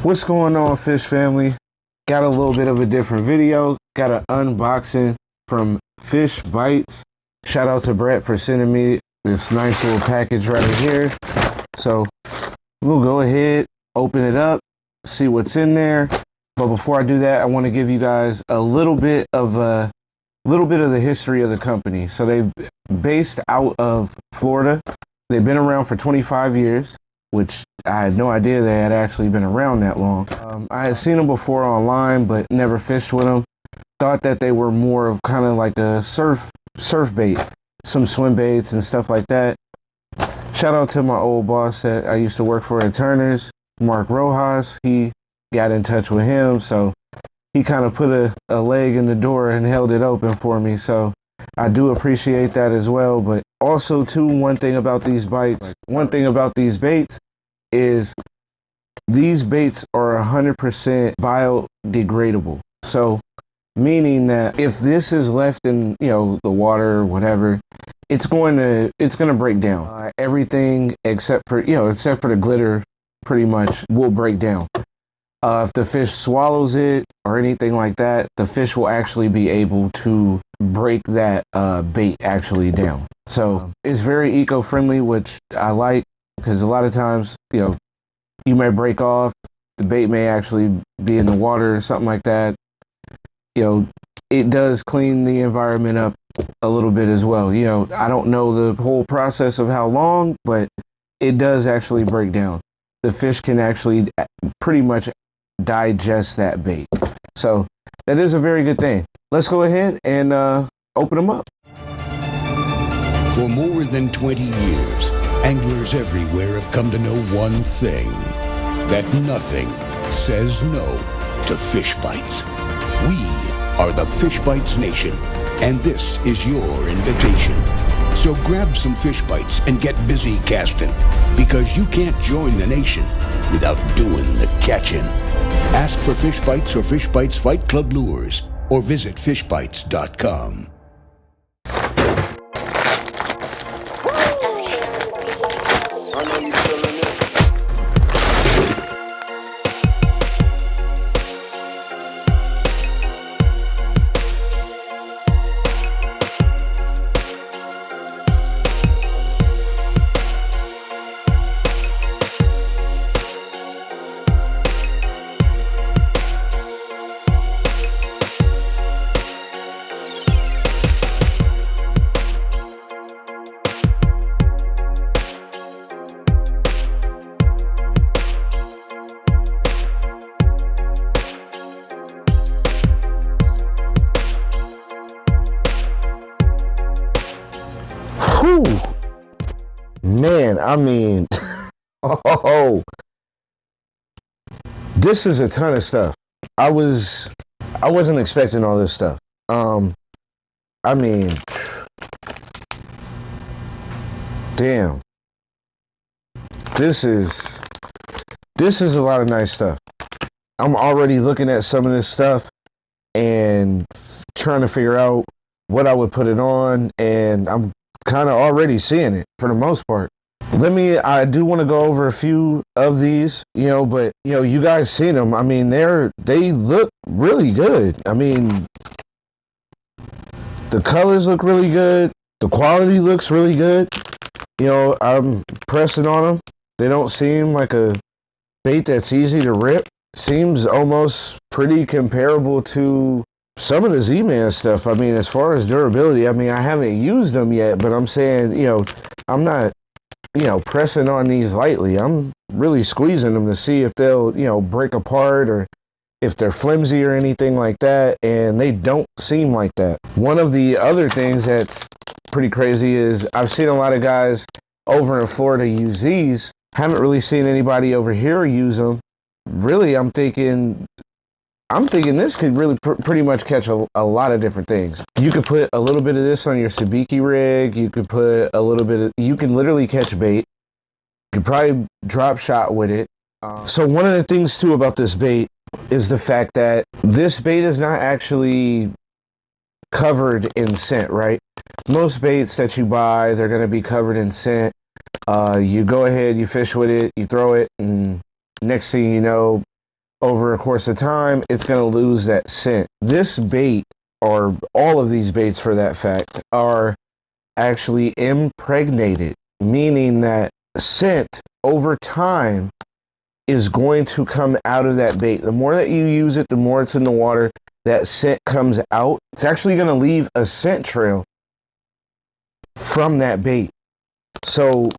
What's going on, fish family? Got a little bit of a different video. Got an unboxing from FishBites. Shout out to Brett for sending me this nice little package right here. So we'll go ahead, open it up, see what's in there. But before I do that, I want to give you guys a little bit of the history of the company. So they've based out of Florida. They've been around for 25 years. Which I had no idea they had actually been around that long. I had seen them before online, but never fished with them. Thought that they were more of kind of like a surf bait, some swim baits and stuff like that. Shout out to my old boss that I used to work for at Turner's, Mark Rojas. He got in touch with him, so he kind of put a leg in the door and held it open for me. So I do appreciate that as well. But also too, one thing about these baits is these baits are 100% biodegradable. So meaning that if this is left in, the water or whatever, it's going to break down. Everything except for the glitter pretty much will break down. If the fish swallows it or anything like that, the fish will actually be able to break that bait actually down. So it's very eco-friendly, which I like, because a lot of times, you may break off, the bait may actually be in the water or something like that. It does clean the environment up a little bit as well. I don't know the whole process of how long, but it does actually break down. The fish can actually pretty much digest that bait. So that is a very good thing. Let's go ahead and open them up. For more than 20 years, anglers everywhere have come to know one thing, that nothing says no to fish bites. We are the FishBites Nation, and this is your invitation. So grab some fish bites and get busy casting, because you can't join the nation without doing the catching. Ask for FishBites or FishBites Fight Club lures, or visit fishbites.com. Man, I mean, this is a ton of stuff. I wasn't expecting all this stuff. I mean, damn. This is a lot of nice stuff. I'm already looking at some of this stuff and trying to figure out what I would put it on, and I'm kind of already seeing it for the most part. I do want to go over a few of these, but you guys seen them. I mean, they look really good. I mean, the colors look really good. The quality looks really good. I'm pressing on them. They don't seem like a bait that's easy to rip. Seems almost pretty comparable to some of the Z-Man stuff. I mean, as far as durability, I mean, I haven't used them yet, but I'm saying, I'm not, pressing on these lightly. I'm really squeezing them to see if they'll, break apart or if they're flimsy or anything like that, and they don't seem like that. One of the other things that's pretty crazy is I've seen a lot of guys over in Florida use these. Haven't really seen anybody over here use them. Really, I'm thinking this could really pretty much catch a lot of different things. You could put a little bit of this on your sabiki rig. You could put a little bit of, you can literally catch bait. You could probably drop shot with it. So one of the things too about this bait is the fact that this bait is not actually covered in scent, right? Most baits that you buy, they're going to be covered in scent. You go ahead, you fish with it, you throw it, and next thing you know, over a course of time, it's going to lose that scent. This bait, or all of these baits for that fact, are actually impregnated, meaning that scent over time is going to come out of that bait. The more that you use it, the more it's in the water, that scent comes out. It's actually going to leave a scent trail from that bait. So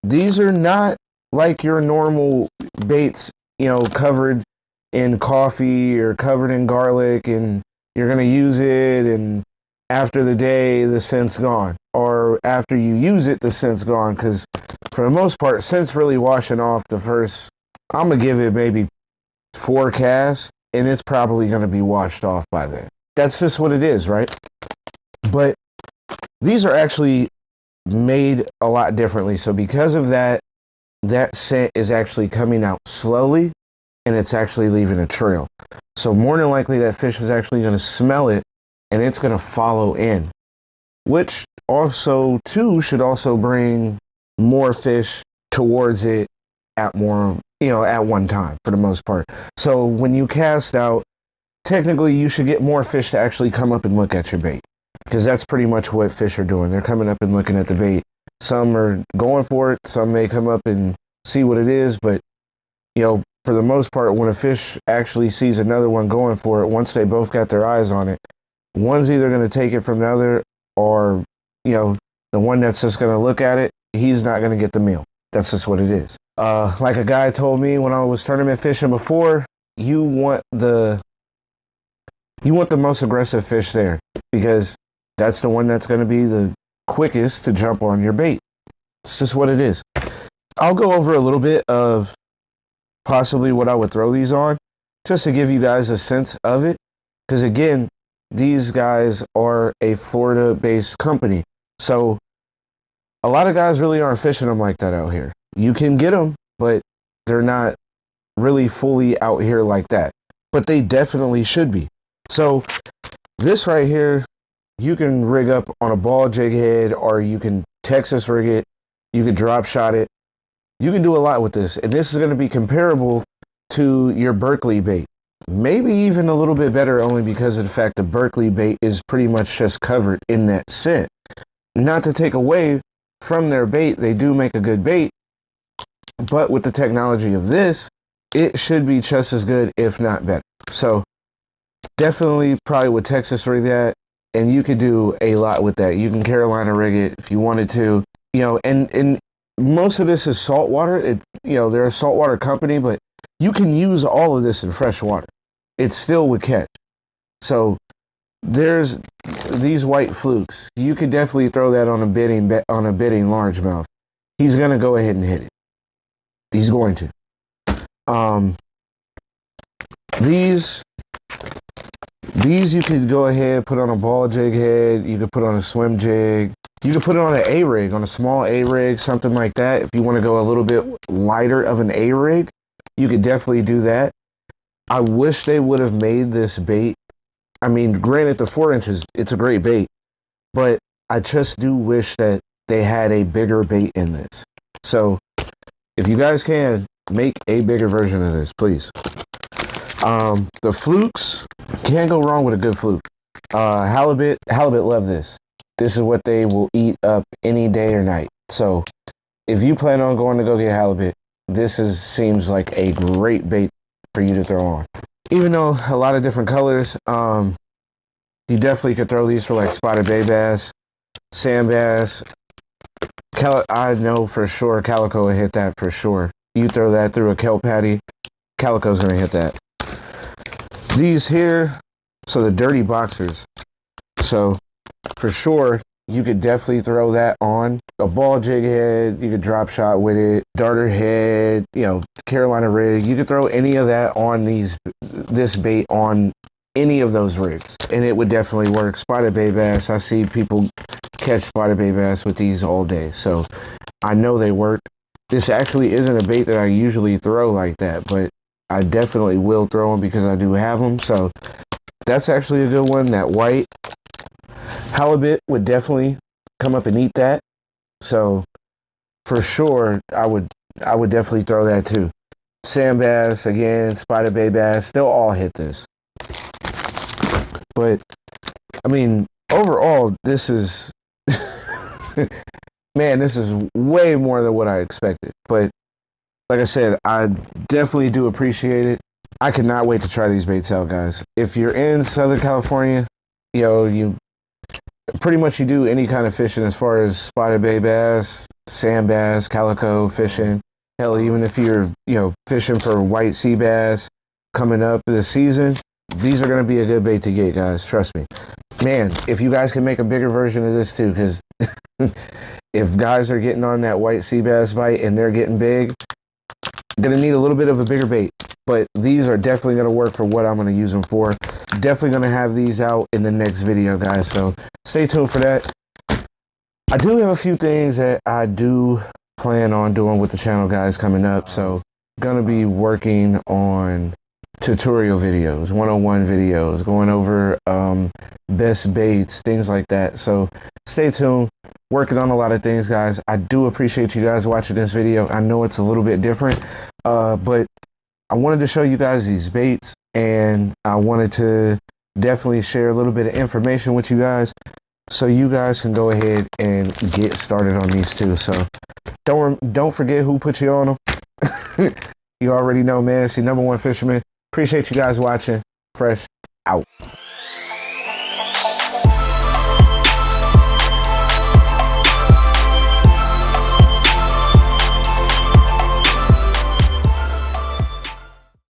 these are not like your normal baits, you know, covered in coffee or covered in garlic, and you're going to use it, and after the day, the scent's gone. Or after you use it, the scent's gone. Because for the most part, scent's really washing off the first, I'm going to give it maybe 4 casts, and it's probably going to be washed off by then. That's just what it is, right? But these are actually made a lot differently. So because of that, that scent is actually coming out slowly, and it's actually leaving a trail. So more than likely that fish is actually going to smell it, and it's going to follow in, which also too should also bring more fish towards it at more, you know, at one time for the most part. So when you cast out, technically you should get more fish to actually come up and look at your bait, because that's pretty much what fish are doing. They're coming up and looking at the bait. Some are going for it, some may come up and see what it is, but you know, for the most part, when a fish actually sees another one going for it, once they both got their eyes on it, one's either going to take it from the other, or, you know, the one that's just going to look at it, he's not going to get the meal. That's just what it is. Like a guy told me when I was tournament fishing before, you want the most aggressive fish there, because that's the one that's going to be the quickest to jump on your bait. It's just what it is. I'll go over a little bit of possibly what I would throw these on, just to give you guys a sense of it. Because again, these guys are a Florida-based company. So a lot of guys really aren't fishing them like that out here. You can get them, but they're not really fully out here like that. But they definitely should be. So this right here, you can rig up on a ball jig head, or you can Texas rig it. You can drop shot it. You can do a lot with this. And this is going to be comparable to your Berkeley bait. Maybe even a little bit better, only because of the fact that Berkeley bait is pretty much just covered in that scent. Not to take away from their bait, they do make a good bait. But with the technology of this, it should be just as good, if not better. So definitely probably with Texas rig that, and you could do a lot with that. You can Carolina rig it if you wanted to, you know, and most of this is saltwater. You know, they're a saltwater company, but you can use all of this in fresh water. It still would catch. So there's these white flukes. You could definitely throw that on a bidding largemouth. He's gonna go ahead and hit it. He's going to. These you could go ahead, put on a ball jig head. You could put on a swim jig. You could put it on an A-rig, on a small A-rig, something like that. If you want to go a little bit lighter of an A-rig, you could definitely do that. I wish they would have made this bait. I mean, granted, the 4 inches, it's a great bait, but I just do wish that they had a bigger bait in this. So if you guys can, make a bigger version of this, please. The flukes, can't go wrong with a good fluke. Halibut love this. This is what they will eat up any day or night. So if you plan on going to go get halibut, this seems like a great bait for you to throw on. Even though a lot of different colors, you definitely could throw these for like spotted bay bass, sand bass. I know for sure calico will hit that for sure. You throw that through a kelp patty, calico's gonna hit that. These here, so the dirty boxers. So for sure, you could definitely throw that on a ball jig head. You could drop shot with it, darter head, you know, Carolina rig. You could throw any of that on this bait on any of those rigs, and it would definitely work. Spotted bay bass, I see people catch spotted bay bass with these all day, so I know they work. this actually isn't a bait that I usually throw like that, but I definitely will throw them because I do have them. So that's actually a good one. That white halibut would definitely come up and eat that. So for sure, I would definitely throw that too. Sand bass, again, spotted bay bass, they'll all hit this. But I mean, overall, this is man, this is way more than what I expected. But like I said, I definitely do appreciate it. I cannot wait to try these baits out, guys. If you're in Southern California, you pretty much you do any kind of fishing as far as spotted bay bass, sand bass, calico fishing. Hell, even if you're, fishing for white sea bass coming up this season, these are going to be a good bait to get, guys. Trust me. Man, if you guys can make a bigger version of this too, because if guys are getting on that white sea bass bite and they're getting big, going to need a little bit of a bigger bait. But these are definitely going to work for what I'm going to use them for. Definitely going to have these out in the next video, guys. So stay tuned for that. I do have a few things that I do plan on doing with the channel, guys, coming up. So going to be working on tutorial videos, 101 videos, going over best baits, things like that. So stay tuned. Working on a lot of things, guys. I do appreciate you guys watching this video. I know it's a little bit different, but I wanted to show you guys these baits, and I wanted to definitely share a little bit of information with you guys so you guys can go ahead and get started on these too. So don't forget who put you on them. You already know, man. It's your #1 fisherman. Appreciate you guys watching. Fresh out.